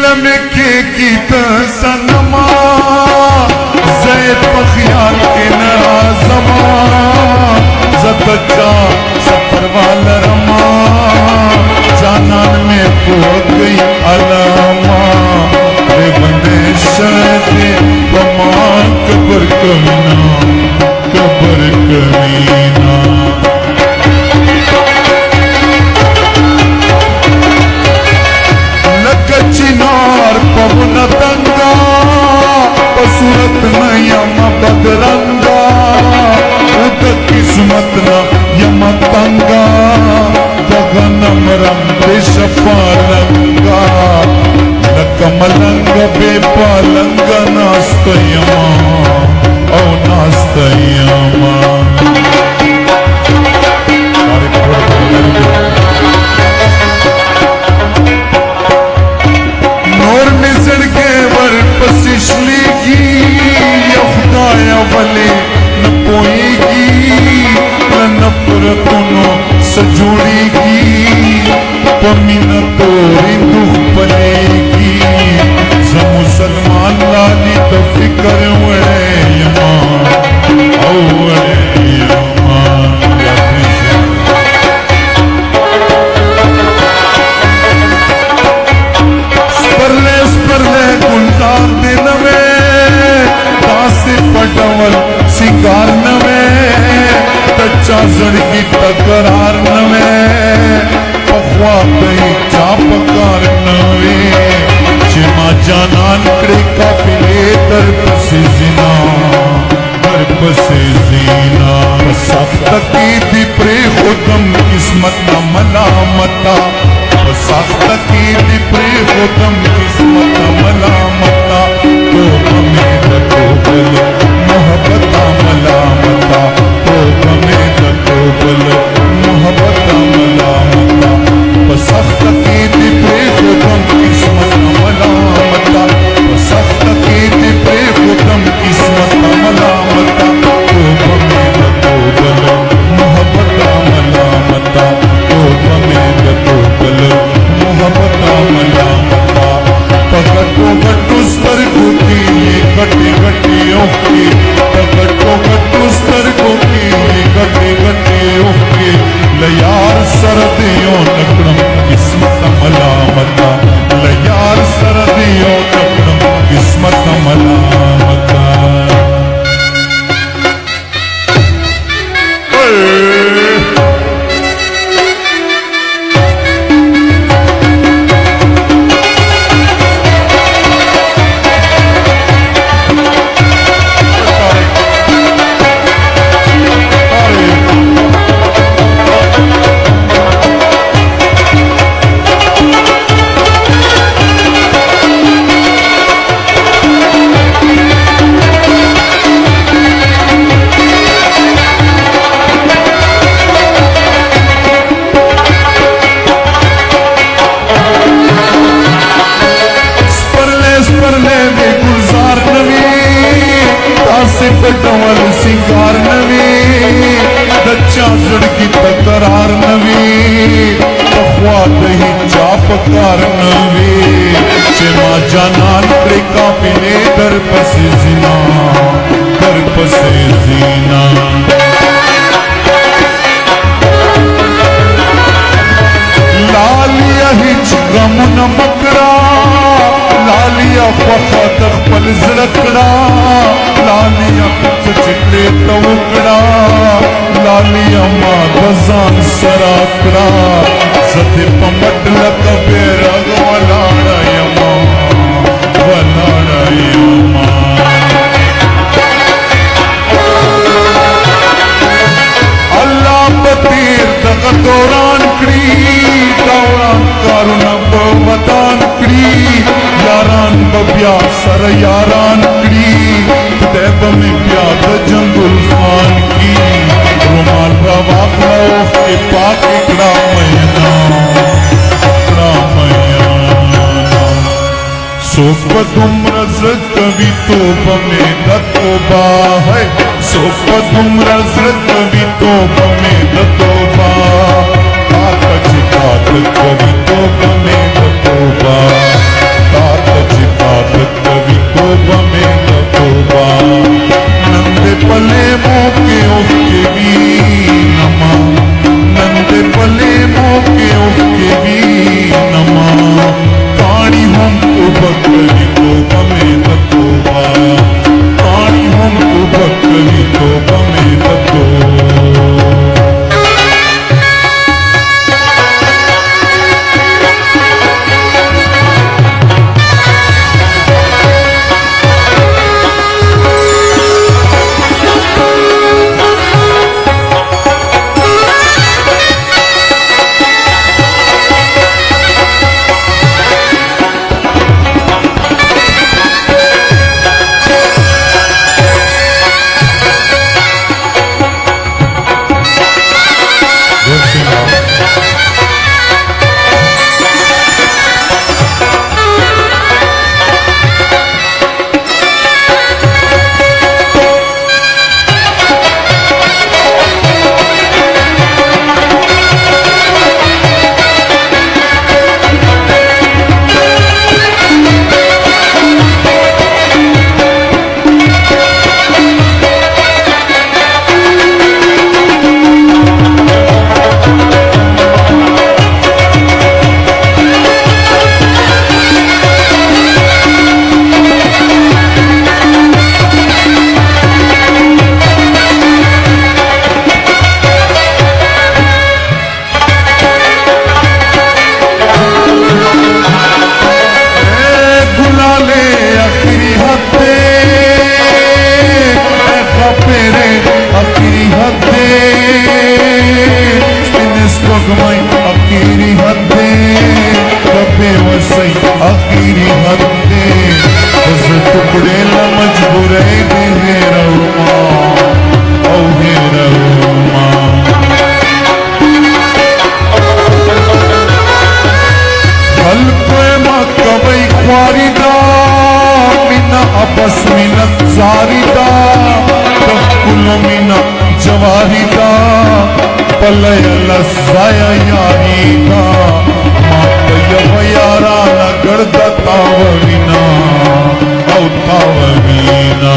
दिल में के की सनमा जैद पखियाल के नजमा जतचा सफर वाला रमा जानन में को गई अलमा रे बंदे शदे बमा कबर कमीना चिनार पवन तंगा सूरत न यम बदरंगा उद किस्मत न यम तंगा गगनम रंग पालंगा न कमलंग बेपालंग नास्त यमा औ नास्त यमा सजोड़ेगी पमीन तोरी दुख बनेगी मुसलमान लाली तो फिक्र यमा स्परले गुलजार दिन में दासी पटवल सिंगार नवे कच्चा जड़की तकरार नवे पखवा कहीं चापकार नवे चिमा जानान कड़े काफिले दर्प से जीना सख्त की प्रे खुदम किस्मत न मलामता सख्त की प्रे खुदम किस्मत न मलामता तो हमें तो बल मोहब्बता मलामता तो हमें तो बल मोहब्बता मलामता सख्त की प्रे खुदम किस्मत न मलामता सख्त की प्रे खुदम किस्मत न मलामता तो हमें तो बल मोहब्बता मलामता तो हमें तो बल मोहब्बता मलामता पकड़ो गट्टू स्तर की गट्टी गट्टी ओके पकड़ो गट्टू स्तर की गट्टी गट्टी ओके लयार सरदियों नकड़म किस्मत मलामता लयार सरदियों नकड़म किस्मत मलामता सिंगार नवी दच्चा जड़की तकरार नवी पखवा दही चापकार नवी चिमा जानान करे काफिले दर पसे जीना दर पसे जीना लालिया हिच गम न मकरा लालिया पखा तखपल जड़कड़ा लालिया चिकले तवकड़ा लालिया माँ दजान सराकड़ा सते पमट लकबे रग वलाड़ा यमा वलाड़ा यमा अल्लाह बतीर तक दौरान कड़ी दौरान कारुना बवदान कड़ी यारान बब्या सर यारान कड़ी तैब में प्याद जंगुल खान की रुमाल रवाक लौफ के पाक इकड़ा मैना सोपत उम्र जरत कभी तोबा में दतोबा है सोपत उम्र जरत कभी तोबा में दतोबा काकच कात कभी तोबा में दतोबा आखिरी हत्ते उस टुकड़े ला मजबूरे दे रहुमा औ हे रहुमा हल्के मा कवई ख्वारिदा मिना आपस मिनत जारिदा तकुल मिना जवारिदा पलय लसाया यारीदा यारा नगर दतावविना औतावविना